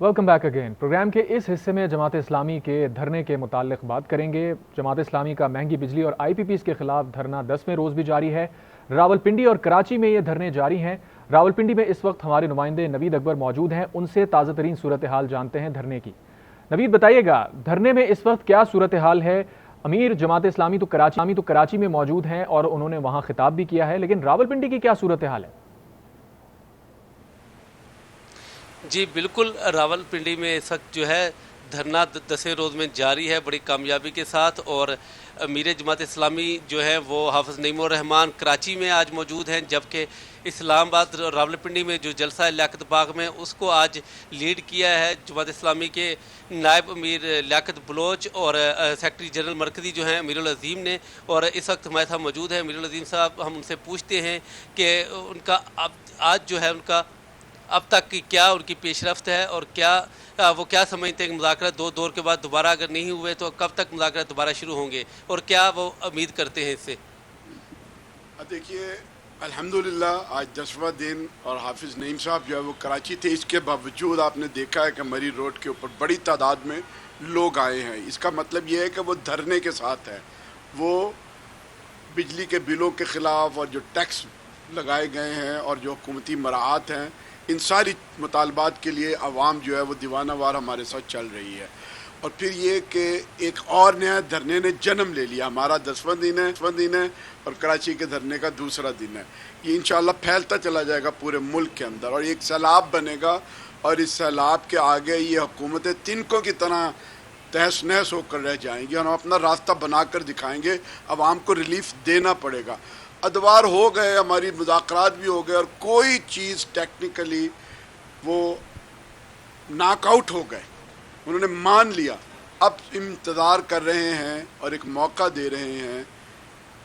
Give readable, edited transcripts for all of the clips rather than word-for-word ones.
Welcome back again. Programme के इस हिस्से में जमात इस्लामी के धरने के मुताल्लिक बात करेंगे। जमात इस्लामी का महंगी बिजली और IPPs के खिलाफ धरना 10वें रोज़ भी जारी है। रावलपिंडी और कराची में ये धरने जारी हैं। रावलपिंडी में इस वक्त हमारे नुमाइंदे नवीद अकबर मौजूद हैं, उनसे ताज़ा तरीन सूरत हाल जानते हैं धरने की। नवीद, बताइएगा धरने में इस वक्त क्या सूरत हाल है? अमीर जमात इस्लामी तो कराची में मौजूद हैं और उन्होंने वहाँ खिताब भी किया है, लेकिन रावलपिंडी की क्या सूरत हाल है? जी बिल्कुल, रावलपिंडी में इस वक्त जो है धरना 10वें रोज़ में जारी है बड़ी कामयाबी के साथ। और अमीर जमात इस्लामी जो है वो हाफ़िज़ नईमुर रहमान कराची में आज मौजूद हैं, जबकि इस्लामाबाद रावलपिंडी में जो जलसा है लियाकत बाग में उसको आज लीड किया है जमात इस्लामी के नायब अमीर लियाकत बलोच और सेक्रेटरी जनरल मरकज़ी जो हैं अमीरुल अज़ीम ने। और इस वक्त हमारे साथ मौजूद है अमीरुल अज़ीम साहब। हम उनसे पूछते हैं कि उनका आज जो है उनका अब तक की क्या उनकी पेशरफ्त है और क्या वो क्या समझते हैं कि मुज़ाकरा दो दौर के बाद दोबारा अगर नहीं हुए तो कब तक मुज़ाकरा दोबारा शुरू होंगे और क्या वो उम्मीद करते हैं इससे? देखिए, अल्हम्दुलिल्लाह आज 10वां दिन और हाफिज़ नईम साहब जो है वो कराची थे। इसके बावजूद आपने देखा है कि मरी रोड के ऊपर बड़ी तादाद में लोग आए हैं। इसका मतलब ये है कि वो धरने के साथ है। वो बिजली के बिलों के ख़िलाफ़ और जो टैक्स लगाए गए हैं और जो हुकूमती मराआत हैं, इन सारी मुतालबात के लिए आवाम जो है वो दीवाना वार हमारे साथ चल रही है। और फिर ये कि एक और नया धरने ने जन्म ले लिया। हमारा 10वां दिन है और कराची के धरने का दूसरा दिन है। ये इंशाअल्लाह फैलता चला जाएगा पूरे मुल्क के अंदर और एक सैलाब बनेगा। और इस सैलाब के आगे ये हुकूमतें तिनकों की तरह तहस नहस होकर रह जाएंगी और हम अपना रास्ता बना कर दिखाएँगे। आवाम को रिलीफ देना पड़ेगा। अदवार हो गए, हमारी मुज़ाकरात भी हो गए और कोई चीज़ टेक्निकली वो नॉकआउट हो गए, उन्होंने मान लिया। अब इंतज़ार कर रहे हैं और एक मौका दे रहे हैं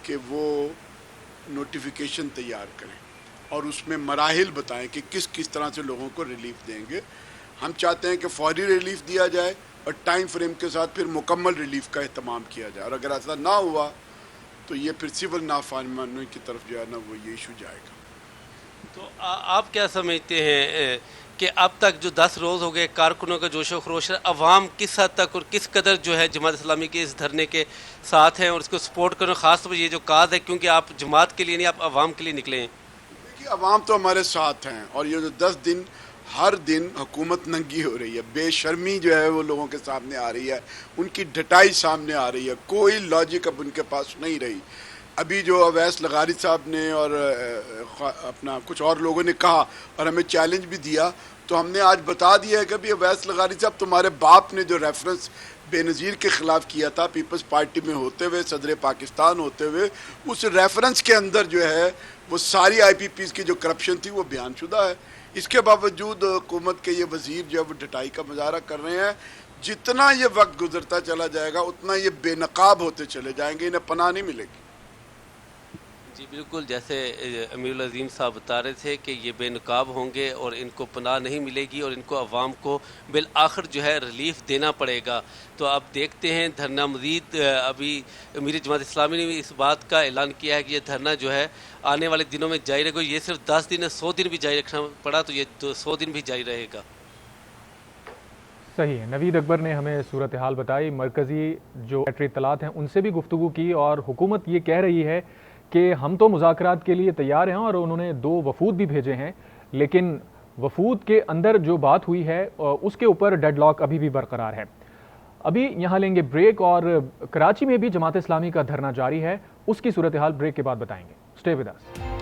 कि वो नोटिफिकेशन तैयार करें और उसमें मराहिल बताएं कि किस किस तरह से लोगों को रिलीफ देंगे। हम चाहते हैं कि फौरी रिलीफ दिया जाए और टाइम फ्रेम के साथ फिर मुकम्मल रिलीफ का एहतमाम किया जाए। और अगर ऐसा ना हुआ तो ये फिर सिविल नाफरमानी की तरफ जो है ना वो ये इशू जाएगा। तो आप क्या समझते हैं कि अब तक जो 10 रोज़ हो गए कारकुनों का जोशो खरोश, अवाम किस हद तक और किस कदर जो है जमात इस्लामी के इस धरने के साथ हैं और इसको सपोर्ट करें? ख़ास तौर पर ये जो काज है, क्योंकि आप जमात के लिए नहीं आप अवाम के लिए निकले हैं। देखिए, अवाम तो हमारे साथ हैं और ये जो 10 दिन हर दिन हुकूमत नंगी हो रही है, बेशर्मी जो है वो लोगों के सामने आ रही है, उनकी ढटाई सामने आ रही है, कोई लॉजिक अब उनके पास नहीं रही। अभी जो अवैस लगारी साहब ने और अपना कुछ और लोगों ने कहा और हमें चैलेंज भी दिया, तो हमने आज बता दिया है कि अभी अवैस लगारी साहब तुम्हारे बाप ने जो रेफरेंस बेनज़ीर के ख़िलाफ़ किया था पीपल्स पार्टी में होते हुए, सदर पाकिस्तान होते हुए, उस रेफरेंस के अंदर जो है वो सारी IPPs की जो करप्शन थी वो बयानशुदा है। इसके बावजूद हुकूमत के ये वज़ीर जो है वो ढटाई का मुजाहरा कर रहे हैं। जितना ये वक्त गुजरता चला जाएगा उतना ये बेनकाब होते चले जाएंगे, इन्हें पनाह नहीं मिलेगी। जी बिल्कुल, जैसे अमीरुल अज़ीम साहब बता रहे थे कि ये बेनकाब होंगे और इनको पनाह नहीं मिलेगी और इनको अवाम को बिल आखिर जो है रिलीफ देना पड़ेगा। तो अब देखते हैं धरना मज़ीद। अभी अमीर जमात इस्लामी ने भी इस बात का ऐलान किया है कि ये धरना जो है आने वाले दिनों में जारी रहेगा। ये सिर्फ 10 दिन है, 100 दिन भी जारी रखना पड़ा तो ये 100 दिन भी जारी रहेगा। सही है, नवीद अकबर ने हमें सूरत हाल बताई। मरकज़ी जो सेक्रेटरी इत्तलात हैं उनसे भी गुफ्तगू की और हुकूमत ये कह रही है कि हम तो मुज़ाकरात के लिए तैयार हैं और उन्होंने 2 वफूद भी भेजे हैं, लेकिन वफूद के अंदर जो बात हुई है उसके ऊपर डेडलॉक अभी भी बरकरार है। अभी यहाँ लेंगे ब्रेक और कराची में भी जमात इस्लामी का धरना जारी है, उसकी सूरत हाल ब्रेक के बाद बताएंगे। Stay with us.